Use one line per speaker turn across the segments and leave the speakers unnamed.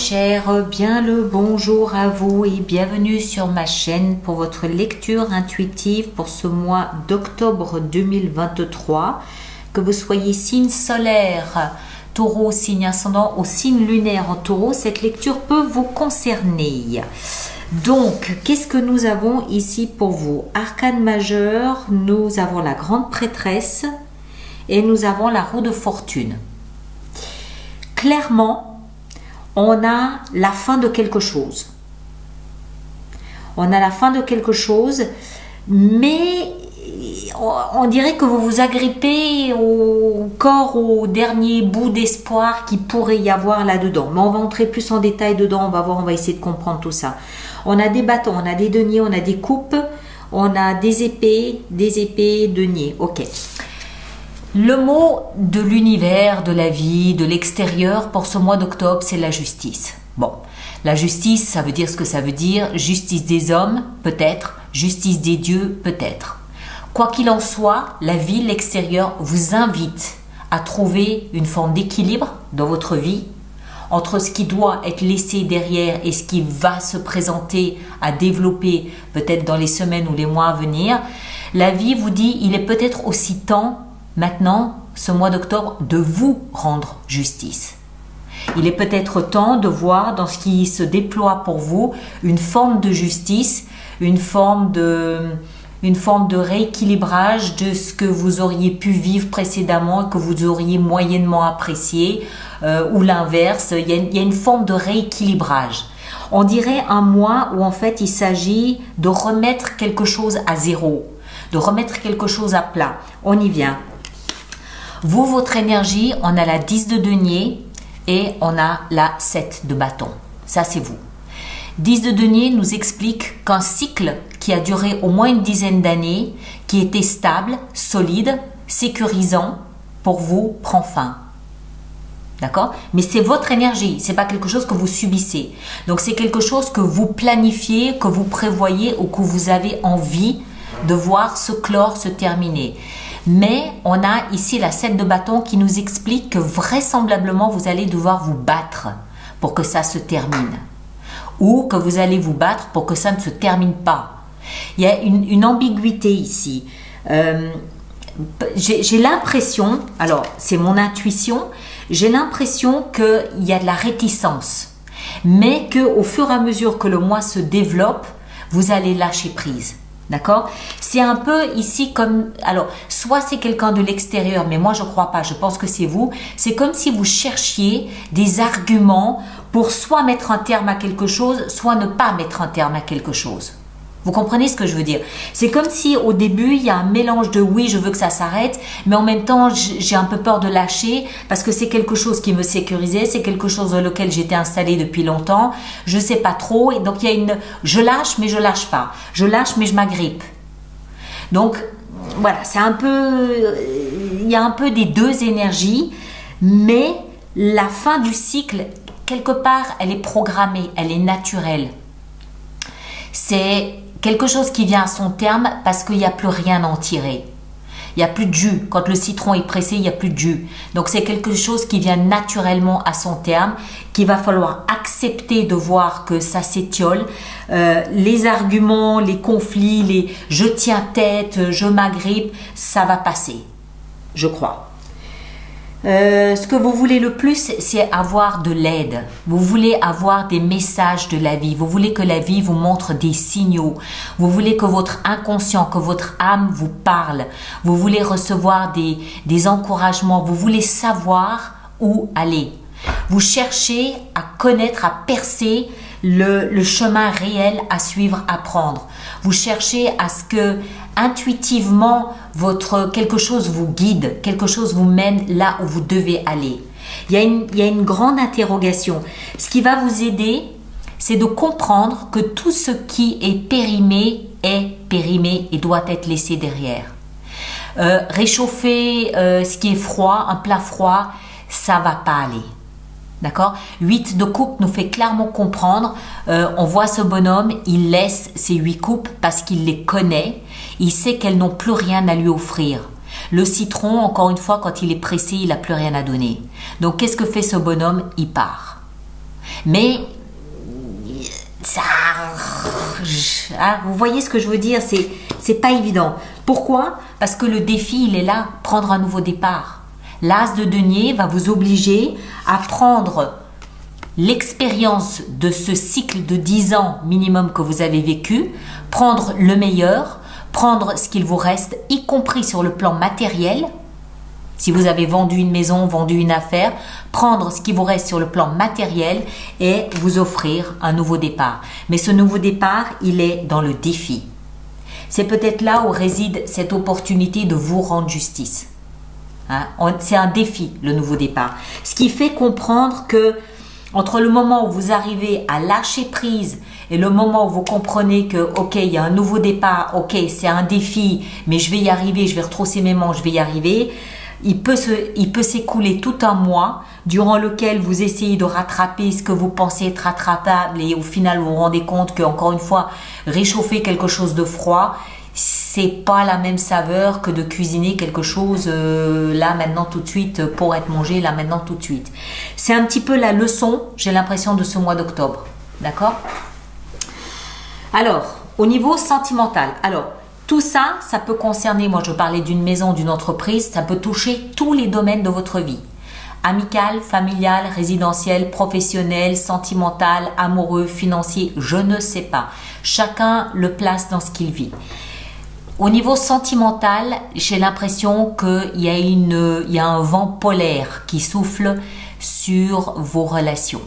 chers, bien le bonjour à vous et bienvenue sur ma chaîne pour votre lecture intuitive pour ce mois d'octobre 2023. Que vous soyez signe solaire, taureau, signe ascendant ou signe lunaire en taureau, cette lecture peut vous concerner. Donc, qu'est-ce que nous avons ici pour vous? Arcane majeur, nous avons la grande prêtresse et nous avons la roue de fortune. Clairement, on a la fin de quelque chose. On a la fin de quelque chose, mais on dirait que vous vous agrippez encore au dernier bout d'espoir qu'il pourrait y avoir là-dedans. Mais on va entrer plus en détail dedans, on va voir, on va essayer de comprendre tout ça. On a des bâtons, on a des deniers, on a des coupes, on a des épées, deniers. Ok. Le mot de l'univers, de la vie, de l'extérieur pour ce mois d'octobre, c'est la justice. Bon, la justice, ça veut dire ce que ça veut dire. Justice des hommes, peut-être. Justice des dieux, peut-être. Quoi qu'il en soit, la vie, l'extérieur vous invite à trouver une forme d'équilibre dans votre vie entre ce qui doit être laissé derrière et ce qui va se présenter à développer peut-être dans les semaines ou les mois à venir. La vie vous dit, il est peut-être aussi temps maintenant, ce mois d'octobre, de vous rendre justice. Il est peut-être temps de voir dans ce qui se déploie pour vous une forme de justice, une forme de rééquilibrage de ce que vous auriez pu vivre précédemment et que vous auriez moyennement apprécié, ou l'inverse. Il y a une forme de rééquilibrage. On dirait un mois où en fait il s'agit de remettre quelque chose à zéro, de remettre quelque chose à plat. On y vient. Vous, votre énergie, on a la 10 de denier et on a la 7 de bâton. Ça, c'est vous. 10 de denier nous explique qu'un cycle qui a duré au moins une dizaine d'années, qui était stable, solide, sécurisant, pour vous, prend fin. D'accord? Mais c'est votre énergie, c'est pas quelque chose que vous subissez. Donc, c'est quelque chose que vous planifiez, que vous prévoyez ou que vous avez envie de voir se clore, se terminer. Mais on a ici la 7 de bâton qui nous explique que vraisemblablement vous allez devoir vous battre pour que ça se termine. Ou que vous allez vous battre pour que ça ne se termine pas. Il y a une ambiguïté ici. J'ai l'impression, alors c'est mon intuition, j'ai l'impression qu'il y a de la réticence. Mais qu'au fur et à mesure que le mois se développe, vous allez lâcher prise. D'accord? C'est un peu ici comme, alors, soit c'est quelqu'un de l'extérieur, mais moi je ne crois pas, je pense que c'est vous. C'est comme si vous cherchiez des arguments pour soit mettre un terme à quelque chose, soit ne pas mettre un terme à quelque chose. Vous comprenez ce que je veux dire? C'est comme si au début, il y a un mélange de oui, je veux que ça s'arrête, mais en même temps, j'ai un peu peur de lâcher parce que c'est quelque chose qui me sécurisait, c'est quelque chose dans lequel j'étais installée depuis longtemps, je ne sais pas trop, et donc il y a une, je lâche mais je lâche pas, je lâche mais je m'agrippe. Donc voilà, c'est un peu, il y a un peu des deux énergies, mais la fin du cycle, quelque part, elle est programmée, elle est naturelle. C'est quelque chose qui vient à son terme parce qu'il n'y a plus rien à en tirer. Il n'y a plus de jus. Quand le citron est pressé, il n'y a plus de jus. Donc c'est quelque chose qui vient naturellement à son terme, qu'il va falloir accepter de voir que ça s'étiole. Les arguments, les conflits, les je tiens tête, je m'agrippe, ça va passer, je crois. Ce que vous voulez le plus, c'est avoir de l'aide. Vous voulez avoir des messages de la vie. Vous voulez que la vie vous montre des signaux. Vous voulez que votre inconscient, que votre âme vous parle. Vous voulez recevoir des encouragements. Vous voulez savoir où aller. Vous cherchez à connaître, à percer le chemin réel à suivre, à prendre. Vous cherchez à ce que intuitivement quelque chose vous guide, quelque chose vous mène là où vous devez aller. Il y a une grande interrogation. Ce qui va vous aider, c'est de comprendre que tout ce qui est périmé et doit être laissé derrière. Réchauffer ce qui est froid, un plat froid, ça va pas aller. D'accord? 8 de coupe nous fait clairement comprendre, on voit ce bonhomme, il laisse ses 8 coupes parce qu'il les connaît, il sait qu'elles n'ont plus rien à lui offrir. Le citron, encore une fois, quand il est pressé, il n'a plus rien à donner. Donc, qu'est-ce que fait ce bonhomme? Il part. Mais ça, vous voyez ce que je veux dire, c'est pas évident. Pourquoi? Parce que le défi, il est là, prendre un nouveau départ. L'as de denier va vous obliger à prendre l'expérience de ce cycle de 10 ans minimum que vous avez vécu, prendre le meilleur, prendre ce qu'il vous reste, y compris sur le plan matériel. Si vous avez vendu une maison, vendu une affaire, prendre ce qui vous reste sur le plan matériel et vous offrir un nouveau départ. Mais ce nouveau départ, il est dans le défi. C'est peut-être là où réside cette opportunité de vous rendre justice. Hein? C'est un défi, le nouveau départ. Ce qui fait comprendre que entre le moment où vous arrivez à lâcher prise et le moment où vous comprenez que, ok, il y a un nouveau départ, ok, c'est un défi, mais je vais y arriver, je vais retrousser mes manches, je vais y arriver, il peut s'écouler tout un mois durant lequel vous essayez de rattraper ce que vous pensez être rattrapable et au final vous vous rendez compte que, encore une fois, réchauffer quelque chose de froid, c'est pas la même saveur que de cuisiner quelque chose là maintenant tout de suite pour être mangé là maintenant tout de suite. C'est un petit peu la leçon, j'ai l'impression, de ce mois d'octobre. D'accord? Alors, au niveau sentimental, alors tout ça, ça peut concerner, moi je parlais d'une maison, d'une entreprise, ça peut toucher tous les domaines de votre vie. Amical, familial, résidentiel, professionnel, sentimental, amoureux, financier, je ne sais pas. Chacun le place dans ce qu'il vit. Au niveau sentimental, j'ai l'impression qu'il y a un vent polaire qui souffle sur vos relations.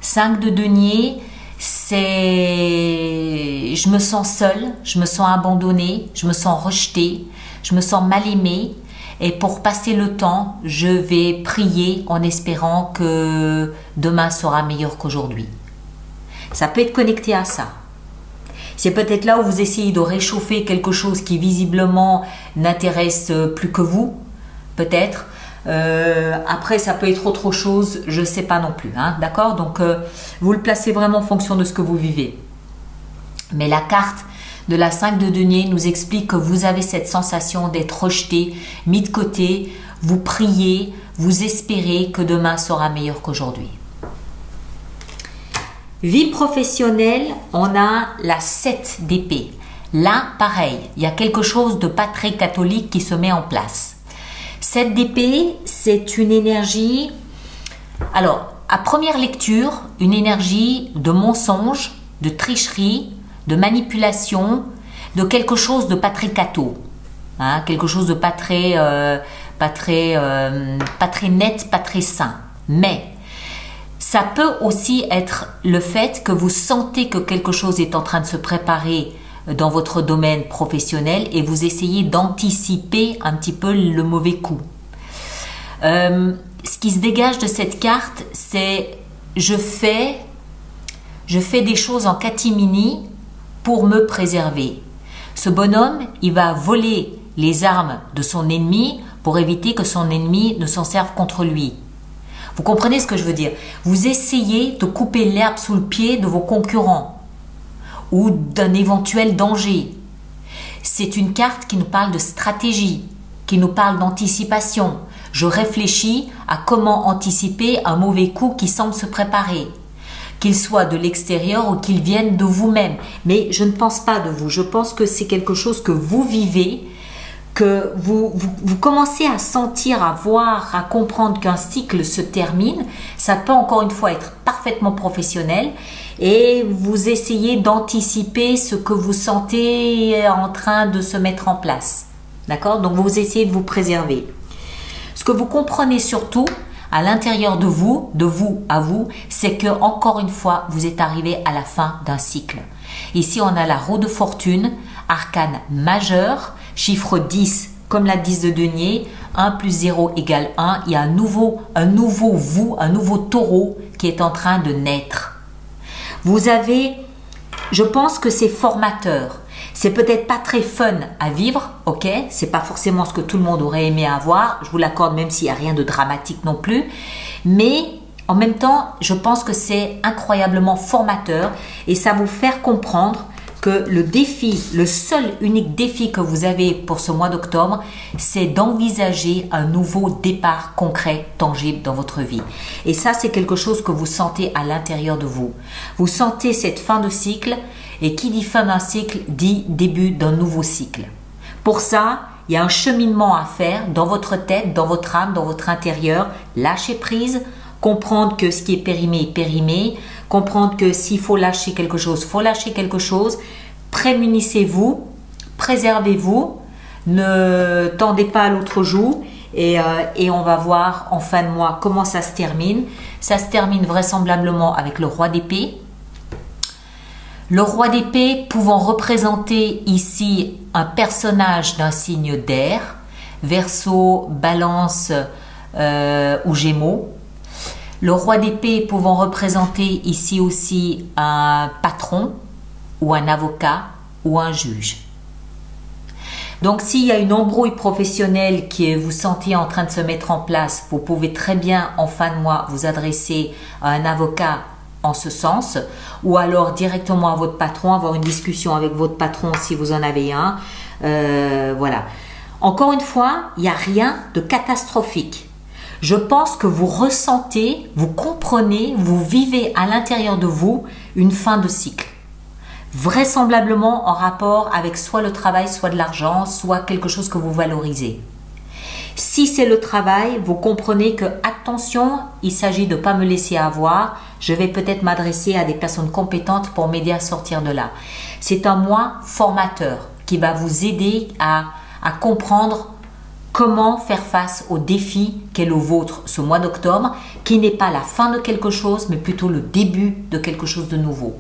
5 de denier, c'est je me sens seule, je me sens abandonnée, je me sens rejetée, je me sens mal aimée. Et pour passer le temps, je vais prier en espérant que demain sera meilleur qu'aujourd'hui. Ça peut être connecté à ça. C'est peut-être là où vous essayez de réchauffer quelque chose qui visiblement n'intéresse plus que vous, peut-être. Après, ça peut être autre chose, je ne sais pas non plus. Hein, d'accord? Donc, vous le placez vraiment en fonction de ce que vous vivez. Mais la carte de la 5 de denier nous explique que vous avez cette sensation d'être rejeté, mis de côté, vous priez, vous espérez que demain sera meilleur qu'aujourd'hui. Vie professionnelle, on a la 7 d'épée. Là, pareil, il y a quelque chose de pas très catholique qui se met en place. 7 d'épée, c'est une énergie, alors, à première lecture, une énergie de mensonge, de tricherie, de manipulation, de quelque chose de pas très catho. Hein, quelque chose de pas très net, pas très sain. Mais ça peut aussi être le fait que vous sentez que quelque chose est en train de se préparer dans votre domaine professionnel et vous essayez d'anticiper un petit peu le mauvais coup. Ce qui se dégage de cette carte, c'est je fais des choses en catimini pour me préserver. Ce bonhomme, il va voler les armes de son ennemi pour éviter que son ennemi ne s'en serve contre lui. Vous comprenez ce que je veux dire? Vous essayez de couper l'herbe sous le pied de vos concurrents ou d'un éventuel danger. C'est une carte qui nous parle de stratégie, qui nous parle d'anticipation. Je réfléchis à comment anticiper un mauvais coup qui semble se préparer, qu'il soit de l'extérieur ou qu'il vienne de vous-même. Mais je ne pense pas de vous, je pense que c'est quelque chose que vous vivez, que vous commencez à sentir, à voir, à comprendre qu'un cycle se termine. Ça peut encore une fois être parfaitement professionnel et vous essayez d'anticiper ce que vous sentez en train de se mettre en place. D'accord? Donc vous essayez de vous préserver. Ce que vous comprenez surtout à l'intérieur de vous à vous, c'est que encore une fois, vous êtes arrivé à la fin d'un cycle. Ici, on a la roue de fortune, arcane majeur, chiffre 10 comme la 10 de denier, 1 plus 0 égale 1. Il y a un nouveau vous, un nouveau taureau qui est en train de naître. Vous avez, je pense que c'est formateur. C'est peut-être pas très fun à vivre, ok? C'est pas forcément ce que tout le monde aurait aimé avoir. Je vous l'accorde, même s'il n'y a rien de dramatique non plus. Mais en même temps, je pense que c'est incroyablement formateur et ça va vous faire comprendre que le défi, le seul unique défi que vous avez pour ce mois d'octobre, c'est d'envisager un nouveau départ concret, tangible dans votre vie. Et ça, c'est quelque chose que vous sentez à l'intérieur de vous. Vous sentez cette fin de cycle, et qui dit fin d'un cycle dit début d'un nouveau cycle. Pour ça, il y a un cheminement à faire dans votre tête, dans votre âme, dans votre intérieur. Lâcher prise, comprendre que ce qui est périmé est périmé, comprendre que s'il faut lâcher quelque chose, il faut lâcher quelque chose. Prémunissez-vous, préservez-vous, ne tendez pas à l'autre joue et on va voir en fin de mois comment ça se termine. Ça se termine vraisemblablement avec le roi d'épée. Le roi d'épée pouvant représenter ici un personnage d'un signe d'air, Verseau, Balance ou Gémeaux. Le roi d'épée pouvant représenter ici aussi un patron ou un avocat ou un juge. Donc s'il y a une embrouille professionnelle que vous sentez en train de se mettre en place, vous pouvez très bien en fin de mois vous adresser à un avocat en ce sens, ou alors directement à votre patron, avoir une discussion avec votre patron si vous en avez un. Voilà. Encore une fois, il n'y a rien de catastrophique. Je pense que vous ressentez, vous comprenez, vous vivez à l'intérieur de vous une fin de cycle. Vraisemblablement en rapport avec soit le travail, soit de l'argent, soit quelque chose que vous valorisez. Si c'est le travail, vous comprenez que, attention, il s'agit de ne pas me laisser avoir. Je vais peut-être m'adresser à des personnes compétentes pour m'aider à sortir de là. C'est un mois formateur qui va vous aider à comprendre comment faire face au défi qu'est le vôtre ce mois d'octobre, qui n'est pas la fin de quelque chose, mais plutôt le début de quelque chose de nouveau.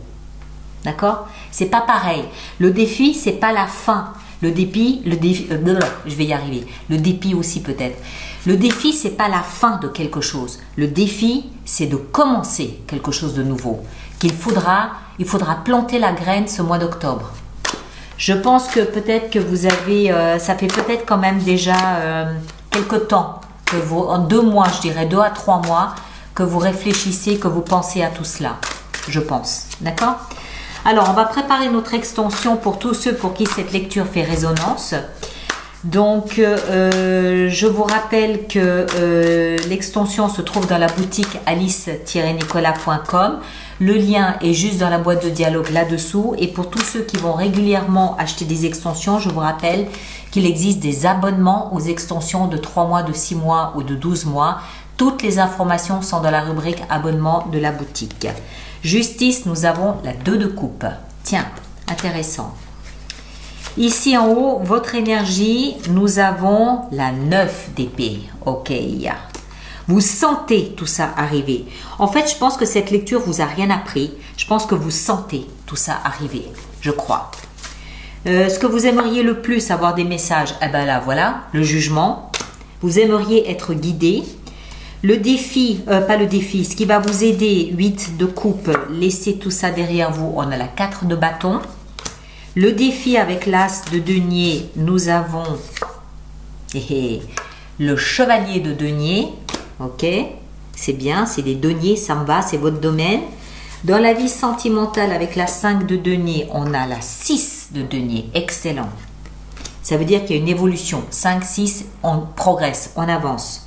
D'accord? C'est pas pareil. Le défi, c'est pas la fin. Le défi, je vais y arriver. Le dépit aussi peut-être. Le défi, c'est pas la fin de quelque chose. Le défi, c'est de commencer quelque chose de nouveau. Il faudra planter la graine ce mois d'octobre. Je pense que peut-être que vous avez, ça fait peut-être quand même déjà quelques temps, en 2 mois, je dirais 2 à 3 mois, que vous réfléchissez, que vous pensez à tout cela. Je pense. D'accord ? Alors, on va préparer notre extension pour tous ceux pour qui cette lecture fait résonance. Donc, je vous rappelle que l'extension se trouve dans la boutique alice-nicolas.com. Le lien est juste dans la boîte de dialogue là-dessous. Et pour tous ceux qui vont régulièrement acheter des extensions, je vous rappelle qu'il existe des abonnements aux extensions de 3 mois, de 6 mois ou de 12 mois. Toutes les informations sont dans la rubrique abonnement de la boutique. Justice, nous avons la 2 de coupe. Tiens, intéressant. Ici en haut, votre énergie, nous avons la 9 d'épée. Ok. Vous sentez tout ça arriver. En fait, je pense que cette lecture vous a rien appris. Je pense que vous sentez tout ça arriver. Je crois. Ce que vous aimeriez le plus, avoir des messages, eh ben là, voilà, le jugement. Vous aimeriez être guidé. Le défi, pas le défi, ce qui va vous aider, 8 de coupe, laissez tout ça derrière vous, on a la 4 de bâton. Le défi avec l'as de denier, nous avons le chevalier de denier, ok, c'est bien, c'est des deniers, ça me va, c'est votre domaine. Dans la vie sentimentale avec la 5 de denier, on a la 6 de denier, excellent. Ça veut dire qu'il y a une évolution, 5, 6, on progresse, on avance.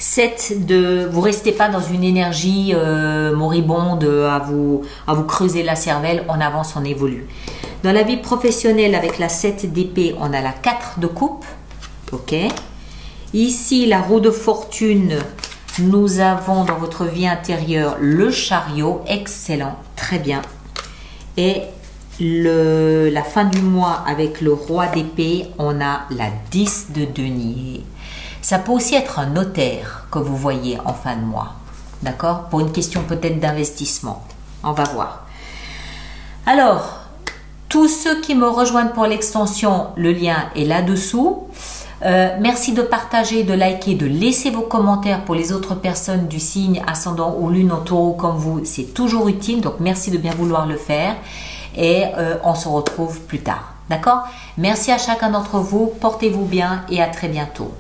7 de vous restez pas dans une énergie moribonde à vous creuser la cervelle, on avance, on évolue. Dans la vie professionnelle avec la 7 d'épée, on a la 4 de coupe. OK. Ici la roue de fortune, nous avons dans votre vie intérieure le chariot, excellent, très bien. Et la fin du mois avec le roi d'épée, on a la 10 de denier. Ça peut aussi être un notaire que vous voyez en fin de mois, d'accord? Pour une question peut-être d'investissement. On va voir. Alors, tous ceux qui me rejoignent pour l'extension, le lien est là-dessous. Merci de partager, de liker, de laisser vos commentaires pour les autres personnes du signe ascendant ou lune en taureau comme vous. C'est toujours utile, donc merci de bien vouloir le faire. Et on se retrouve plus tard, d'accord? Merci à chacun d'entre vous, portez-vous bien et à très bientôt.